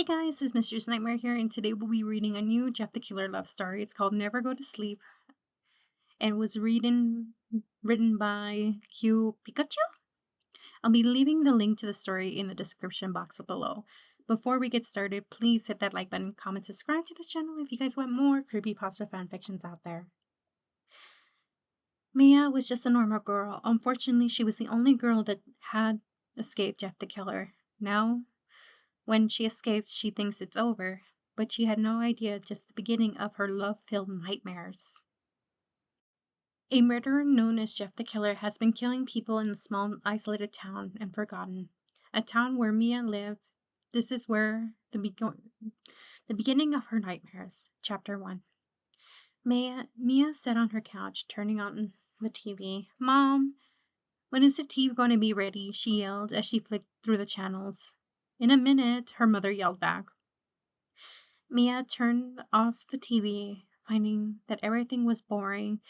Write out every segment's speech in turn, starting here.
Guys, it's Mistress Nightmare here, and today we'll be reading a new Jeff the Killer love story. It's called Never Go to Sleep, and was written by Pikachu. I'll be leaving the link to the story in the description box below. Before we get started, please hit that like button, comment, subscribe to this channel if you guys want more creepypasta fanfictions out there. Mia was just a normal girl. Unfortunately, she was the only girl that had escaped Jeff the Killer. Now, when she escaped, she thinks it's over, but she had no idea just the beginning of her love-filled nightmares. A murderer known as Jeff the Killer has been killing people in the small, isolated town and forgotten. A town where Mia lived. This is where the beginning of her nightmares. Chapter 1. Mia sat on her couch, turning on the TV. "Mom, when is the TV going to be ready?" she yelled as she flicked through the channels. "In a minute," her mother yelled back. Mia turned off the TV, finding that everything was boring,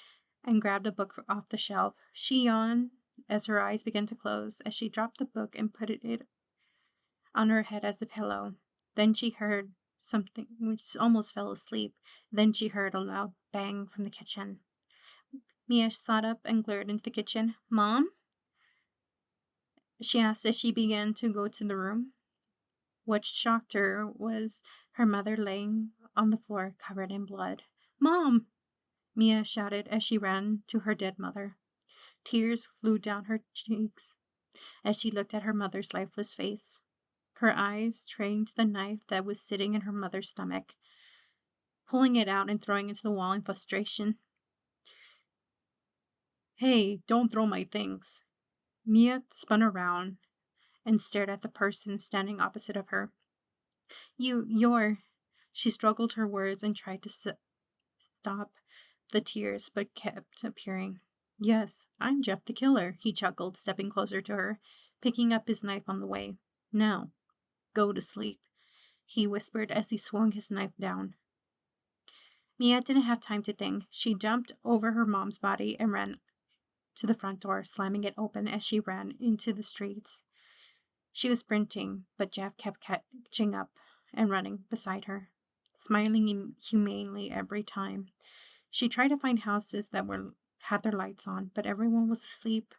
and grabbed a book off the shelf. She yawned as her eyes began to close, as she dropped the book and put it on her head as a pillow. Then she heard something, which almost fell asleep. Then she heard a loud bang from the kitchen. Mia sat up and glared into the kitchen. "Mom?" she asked as she began to go to the room. What shocked her was her mother laying on the floor covered in blood. "Mom!" Mia shouted as she ran to her dead mother. Tears flew down her cheeks as she looked at her mother's lifeless face. Her eyes trained to the knife that was sitting in her mother's stomach, pulling it out and throwing it to the wall in frustration. "Hey, don't throw my things." Mia spun around and stared at the person standing opposite of her. You're... She struggled her words and tried to stop the tears, but kept appearing. "Yes, I'm Jeff the Killer," he chuckled, stepping closer to her, picking up his knife on the way. "Now, go to sleep," he whispered as he swung his knife down. Mia didn't have time to think. She jumped over her mom's body and ran to the front door, slamming it open as she ran into the streets. She was sprinting, but Jeff kept catching up and running beside her, smiling humanely every time. She tried to find houses that had their lights on, but everyone was asleep.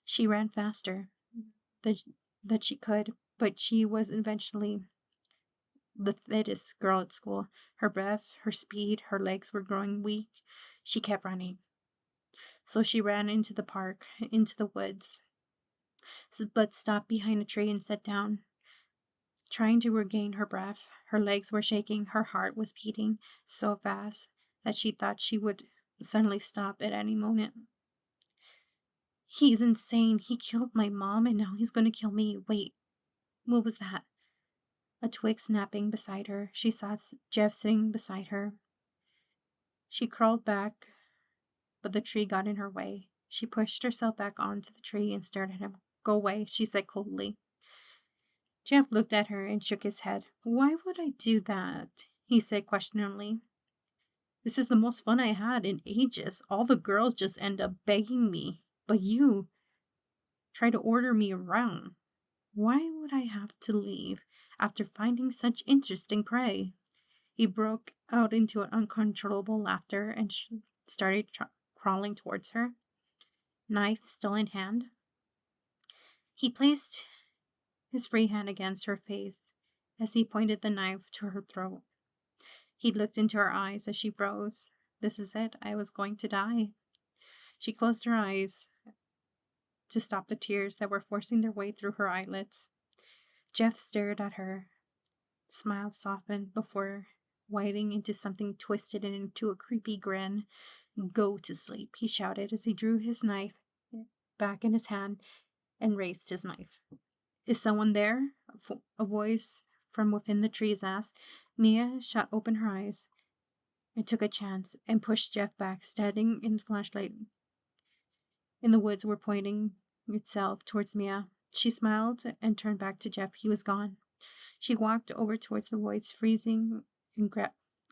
She ran faster that she could, but she was eventually the fittest girl at school. Her breath, her speed, her legs were growing weak. She kept running. So she ran into the park, into the woods, but stopped behind a tree and sat down, trying to regain her breath. Her legs were shaking, her heart was beating so fast that she thought she would suddenly stop at any moment. "He's insane. He killed my mom, and now he's going to kill me. Wait, what was that?" A twig snapping beside her. She saw Jeff sitting beside her. She crawled back, but the tree got in her way. She pushed herself back onto the tree and stared at him. "Go away," she said coldly. Jeff looked at her and shook his head. "Why would I do that?" he said questioningly. "This is the most fun I had in ages. All the girls just end up begging me. But you try to order me around. Why would I have to leave after finding such interesting prey?" He broke out into an uncontrollable laughter and started crawling towards her, knife still in hand. He placed his free hand against her face as he pointed the knife to her throat. He looked into her eyes as she froze. "This is it. I was going to die." She closed her eyes to stop the tears that were forcing their way through her eyelids. Jeff stared at her, smiled softened before whitening into something twisted and into a creepy grin. "Go to sleep," he shouted as he drew his knife back in his hand and raised his knife. "Is someone there?" a voice from within the trees asked. Mia shot open her eyes and took a chance and pushed Jeff back, standing in the flashlight in the woods were pointing itself towards Mia. She smiled and turned back to Jeff. He was gone. She walked over towards the voice, freezing and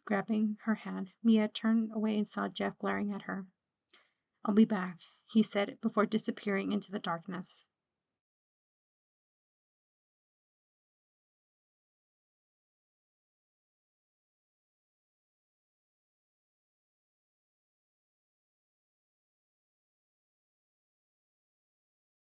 grabbing her hand. Mia turned away and saw Jeff glaring at her. "I'll be back," he said before disappearing into the darkness.